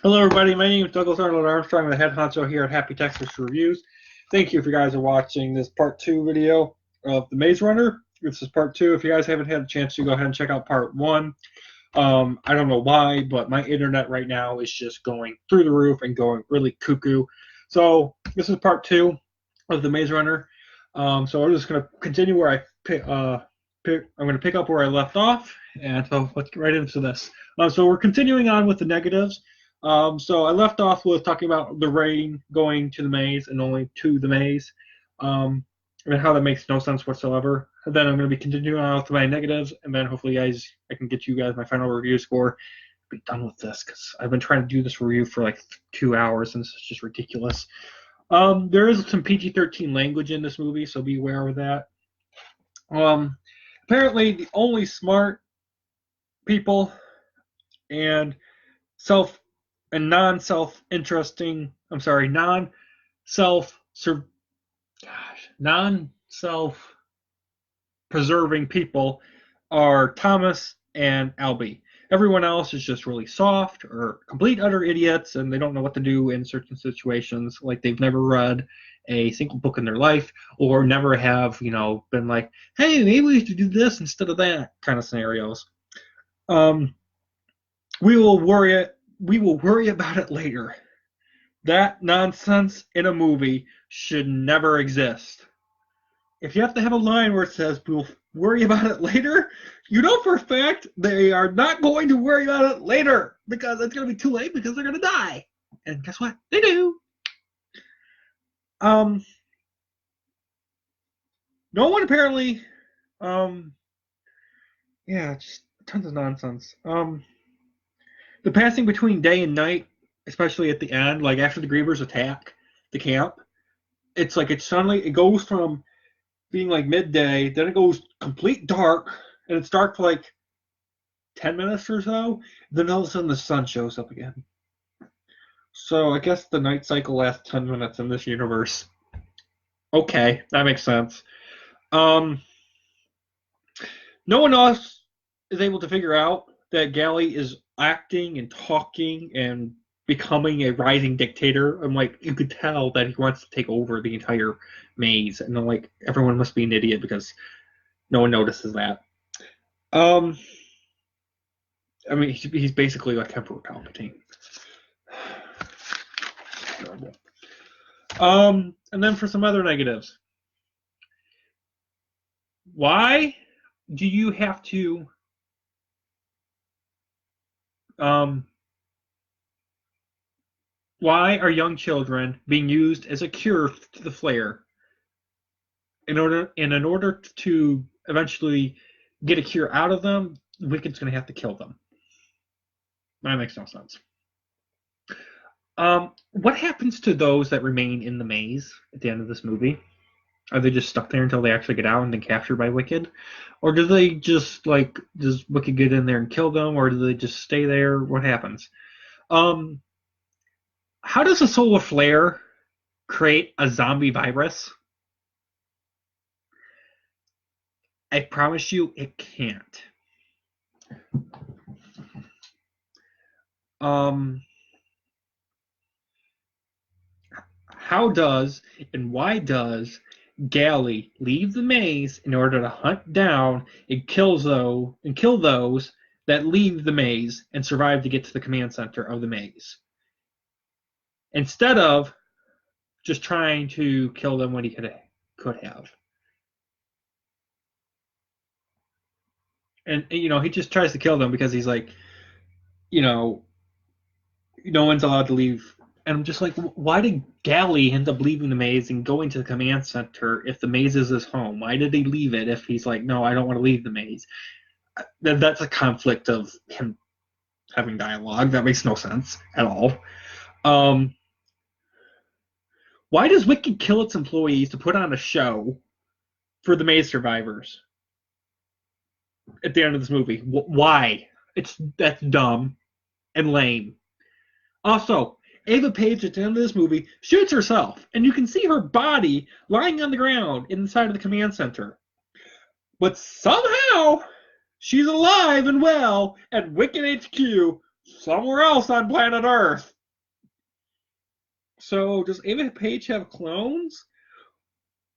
Hello, everybody. My name is Douglas Arnold Armstrong, the head honcho here at Happy Texas Reviews. Thank you if you guys are watching this part 2 video of The Maze Runner. This is part 2. If you guys haven't had a chance to go ahead and check out part 1. I don't know why, but my internet right now is just going through the roof and going really cuckoo. So this is part 2 of The Maze Runner. So I'm just going to continue where I I'm going to pick up where I left off, and so let's get right into this. So we're continuing on with the negatives. So I left off with talking about the rain going to the maze and only to the maze, and how that makes no sense whatsoever. And then I'm going to be continuing on with my negatives, and then hopefully, guys, I can get you guys my final review score. Be done with this because I've been trying to do this review for like 2 hours, and this is just ridiculous. There is some PG-13 language in this movie, so be aware of that. Apparently, the only smart people and non-self-interesting, non-self-preserving people are Thomas and Albie. Everyone else is just really soft or complete utter idiots, and they don't know what to do in certain situations. Like they've never read a single book in their life, or never have, been like, "Hey, maybe we should do this instead of that," kind of scenarios. Um, we will worry about it later. That nonsense in a movie should never exist. If you have to have a line where it says we'll worry about it later, you know for a fact they are not going to worry about it later because it's going to be too late because they're going to die. And guess what? They do. No one apparently. Yeah, just tons of nonsense. The passing between day and night, especially at the end, like after the Grievers attack the camp, it's like it goes from being like midday, then it goes complete dark, and it's dark for like 10 minutes or so, then all of a sudden the sun shows up again. So I guess the night cycle lasts 10 minutes in this universe. Okay, that makes sense. Um, no one else is able to figure out that Gally is acting and talking and becoming a rising dictator. I'm like, you could tell that he wants to take over the entire maze, and I'm like, everyone must be an idiot because no one notices that. Um, I mean, he's basically like Emperor Palpatine. And then for some other negatives, why do you have to um why are young children being used as a cure to the flare in order to eventually get a cure out of them? Wicked's going to have to kill them. That makes no sense. What happens to those that remain in the maze at the end of this movie? Are they just stuck there until they actually get out and then captured by Wicked? Or do they just like does Wicked get in there and kill them, or do they just stay there? What happens? Um how does a solar flare create a zombie virus? I promise you it can't. Um how does and why does Gally leave the maze in order to hunt down and kill those that leave the maze and survive to get to the command center of the maze, instead of just trying to kill them when he could have. And he just tries to kill them because he's like, you know, no one's allowed to leave. And I'm just like, why did Gally end up leaving the maze and going to the command center if the maze is his home? Why did he leave it if he's like, no, I don't want to leave the maze? That's a conflict of him having dialogue. That makes no sense at all. Um, why does Wicked kill its employees to put on a show for the maze survivors at the end of this movie? Why? That's dumb and lame. Also, Ava Page at the end of this movie shoots herself, and you can see her body lying on the ground inside of the command center. But somehow she's alive and well at Wicked HQ somewhere else on planet Earth. So does Ava Page have clones?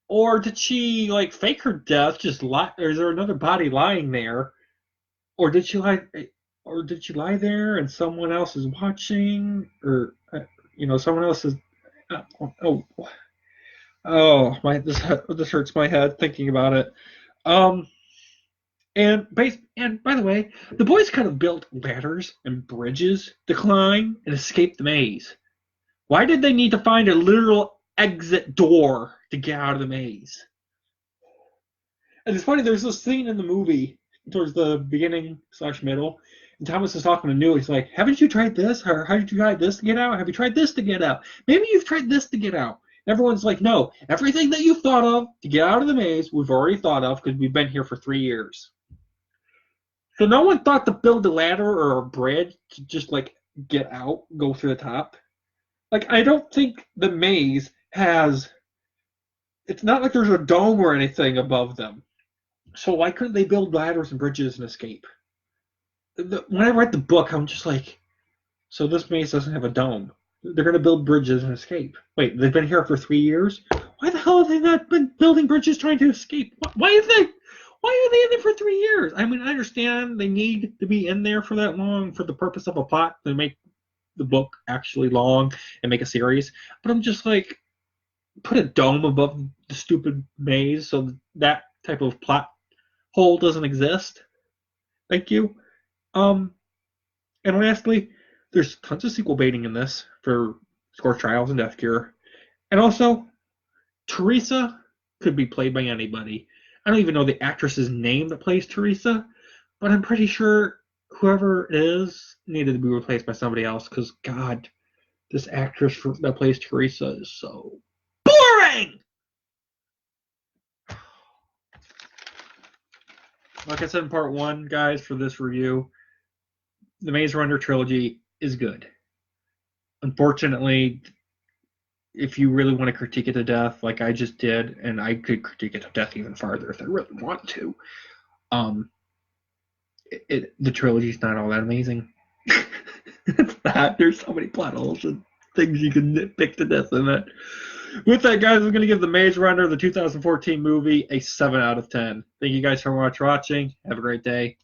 Or did she like fake her death? Just lie? Or is there another body lying there? Or did she lie? Or did she lie there and someone else is watching? Or someone else is. Oh, oh, my this hurts my head thinking about it. Um, and by the way, the boys kind of built ladders and bridges to climb and escape the maze. Why did they need to find a literal exit door to get out of the maze? And it's funny, there's this scene in the movie towards the beginning / middle, and Thomas is talking to Newell. He's like, haven't you tried this? Or how did you try this to get out? Have you tried this to get out? Maybe you've tried this to get out. And everyone's like, no, everything that you've thought of to get out of the maze, we've already thought of because we've been here for 3 years. So no one thought to build a ladder or a bridge to just like get out, go through the top. Like, I don't think the maze has. It's not like there's a dome or anything above them. So why couldn't they build ladders and bridges and escape? When I read the book, I'm just like, so this maze doesn't have a dome. They're going to build bridges and escape. Wait, they've been here for 3 years? Why the hell have they not been building bridges trying to escape? Why are they in there for 3 years? I mean, I understand they need to be in there for that long for the purpose of a plot to make the book actually long and make a series. But I'm just like, put a dome above the stupid maze so that type of plot hole doesn't exist. Thank you. And lastly, there's tons of sequel baiting in this for Scorched Trials and Death Cure. And also, Teresa could be played by anybody. I don't even know the actress's name that plays Teresa, but I'm pretty sure whoever it is needed to be replaced by somebody else because, God, this actress that plays Teresa is so boring! Like I said in part 1, guys, for this review, the Maze Runner trilogy is good. Unfortunately, if you really want to critique it to death, like I just did, and I could critique it to death even farther if I really want to, the trilogy's not all that amazing. It's not. There's so many plot holes and things you can nitpick to death in it. With that, guys, I'm going to give The Maze Runner, the 2014 movie, a 7 out of 10. Thank you guys so much for watching. Have a great day.